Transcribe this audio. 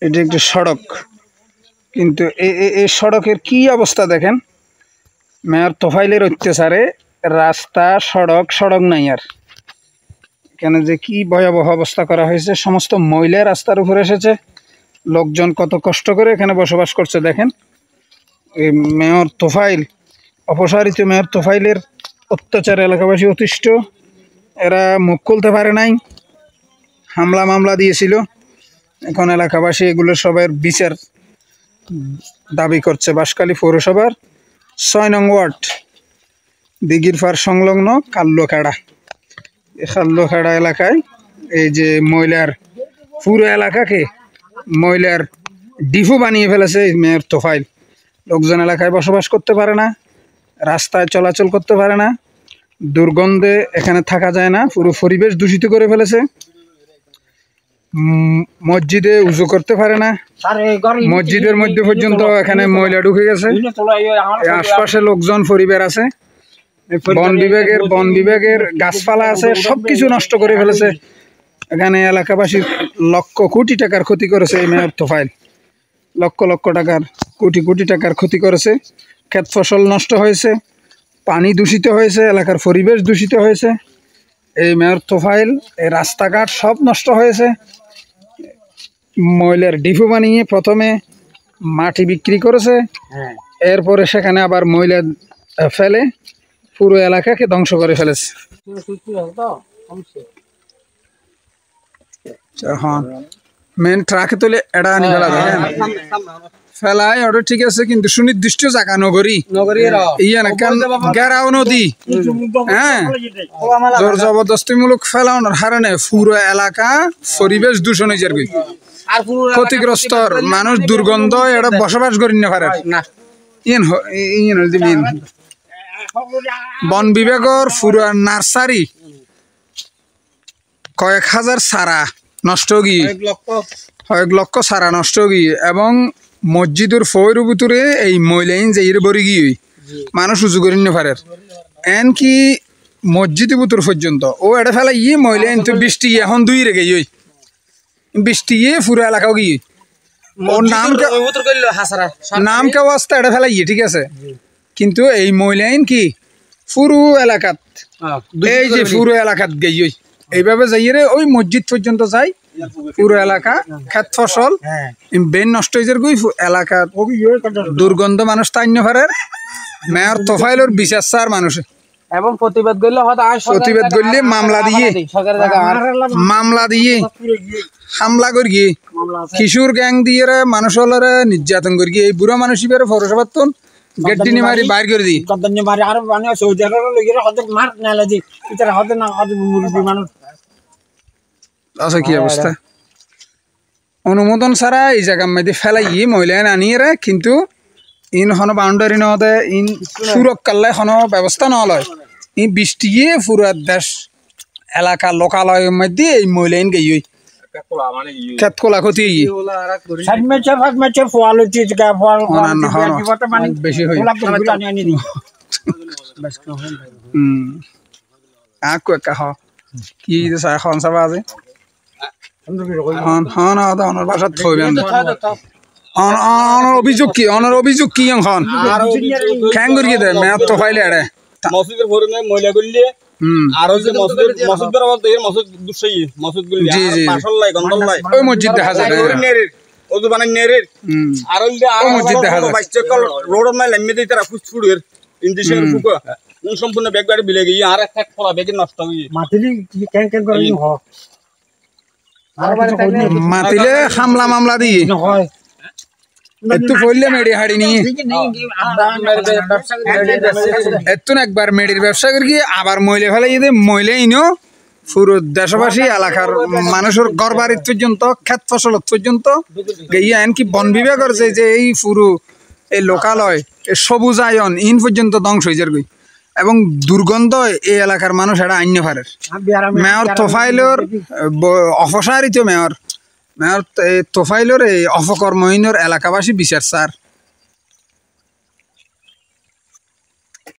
এটি একটি সড়ক, কিন্তু এই সড়কের কি অবস্থা দেখেন। মেয়র তোফাইলের অত্যাচারে রাস্তা সড়ক নাই আর। এখানে যে কি ভয়াবহ অবস্থা করা হয়েছে, সমস্ত ময়লা রাস্তার উপরে এসেছে। লোকজন কত কষ্ট করে এখানে বসবাস করছে দেখেন। এই মেয়র তোফাইল, অপসারিত মেয়র তোফাইলের অত্যাচারে এলাকাবাসী অতিষ্ঠ। এরা মুখ খুলতে পারে নাই, হামলা মামলা দিয়েছিল। এখন এলাকাবাসী এগুলো সবার বিচার দাবি করছে। বাঁশখালী পৌরসভার ৬ নং ওয়ার্ড দিঘিরপাড় সংলগ্ন কাল্লখাড়া, এই কাল্লখাড়া এলাকায় এই যে ময়লার পুরো এলাকাকে ময়লার ডিপো বানিয়ে ফেলেছে মেয়র তোফাইল। লোকজন এলাকায় বসবাস করতে পারে না, রাস্তায় চলাচল করতে পারে না, দুর্গন্ধে এখানে থাকা যায় না, পুরো পরিবেশ দূষিত করে ফেলেছে। মসজিদে উজু করতে পারে না, মসজিদের মধ্যে পর্যন্ত এখানে ময়লা ঢুকে গেছে। আশপাশে লোকজন পরিবার আছে, বন বিভাগের গাছপালা আছে, সবকিছু নষ্ট করে ফেলেছে। এখানে এলাকাবাসীর লক্ষ কোটি টাকার ক্ষতি করেছে এই মেয়র তোফাইল। লক্ষ লক্ষ টাকার, কোটি টাকার ক্ষতি করেছে। ক্ষেত ফসল নষ্ট হয়েছে, পানি দূষিত হয়েছে, এলাকার পরিবেশ দূষিত হয়েছে। এই মেয়র তোফাইল এই রাস্তাঘাট সব নষ্ট হয়েছে। ময়লার ডিপো বানিয়ে প্রথমে মাটি বিক্রি করেছে, এরপরে সেখানে আবার ময়লা ফেলে পুরো এলাকাকে ধ্বংস করে ফেলেছে। মেন ট্রাকে তুলে এটা আনি ফেলা দেখেন, ফেলায় ওটা ঠিক আছে, কিন্তু সুনির্দিষ্ট জায়গা নগরী গেরাও নদী, হ্যাঁ, জোর জবরদস্তিমূলক ফেলানোর কারণে পুরো এলাকা পরিবেশ দূষণ হয়ে যাবে, ক্ষতিগ্রস্ত মানুষ দুর্গন্ধ এটা বসবাস করি না পারে না। বন বিভাগের পুরো নার্সারি কয়েক হাজার চারা নষ্ট গিয়ে, কয়েক লক্ষ চারা নষ্ট গিয়ে, এবং মসজিদের ফয়ের ভিতরে এই ময়লাইন যাইরে বড়ি গিয়ে মানুষ উঁচু করি না পারে। এন কি মসজিদের ভিতর পর্যন্ত ও এটা ফেলা ইয়ে ময়লাইন তো বৃষ্টি এখন দুই রেগে ওই বৃষ্টি গিয়ে পুরো এলাকাও গিয়ে ওর নাম কেউ আসতে এটা ফেলা ইয়ে ঠিক আছে, কিন্তু এই ময়লাইন কি পুরো এলাকাত, এই যে পুরো এলাকাত গিয়ে এইভাবে যাইয়ে ওই মসজিদ পর্যন্ত যাই, পুরো এলাকা ক্ষেত ফসল বেন নষ্ট হয়ে যায়, এলাকার দুর্গন্ধ মানুষ তাইন্য পারে। মেয়র তোফাইলের বিচার চার মানুষে এবং প্রতিবাদ করলে মামলা দিয়ে হামলা করি গিয়ে কিশোর গ্যাং দিয়ে মানুষ নির্যাতন করি গিয়ে এই বুড়া মানুষ পৌরসভার তো গেটটি মারি বাইর করে দিই। আচ্ছা কি অবস্থা, অনুমোদন ছাড়া এই জায়গার মধ্যে ফেলাই মহিলা আনিয়ে রে, কিন্তু ইন হন বাউন্ডারি নহতে ইন সুরক্ষার হন ব্যবস্থা নলয়, ই বৃষ্টি গিয়ে পুরো দেশ এলাকা লোকালয়ের মধ্যে এই মহিলা ইন গেই ক্ষেত খোলা ক্ষতি বেশি হয়। কি এখন চাবা আজি বাসাত থইবেন অভিযোগ কি অভিযোগ কি এখন খ্যাং করি দে মেয়াদ তো ফাইলে আরে মসজিদের ভরে ময়লা করলে আর যে মসজিদের অবস্থা এই মসজিদ দুসই মসজিদ গুলি জি জি মাশাআল্লাহ গন্ডাল্লাহ ওই মসজিদ দেখা যায় নেরের ওযু বানাই নেরের আর ওই যে আর মসজিদ দেখা যায় বাইসাইকেল রোড মে লাইমে দিতে তারা ফুসফুড়ের ইনজিশের ফুকা সম্পূর্ণ ব্যাগ গাড়ি বিলে গিয়ে আর একটা খোলা ব্যাগ নষ্ট হয়ে মাটিলি ক্যাং ক্যাং করে হ মাতিলে হামলা মামলা দি হয় একটু পড়লে মেডি হাড়ি নিয়ে এত একবার মেডির ব্যবসা করি আবার মহিলা ফেলে যদি মহিলা ইনো পুরো দেশবাসী এলাকার মানুষের ঘর বাড়ির পর্যন্ত ক্ষেত ফসল পর্যন্ত গিয়ে এমনকি বন বিভাগের যে এই পুরো এই লোকালয় এই সবুজায়ন ইন পর্যন্ত ধ্বংস হয়ে যাবে এবং দুর্গন্ধ এই এলাকার মানুষ এটা আইন্য পারে। মেয়র তোফাইলের অপসারিত মেয়র তোফাইলের এই অপকর্মহীনের এলাকাবাসী বিচার স্যার।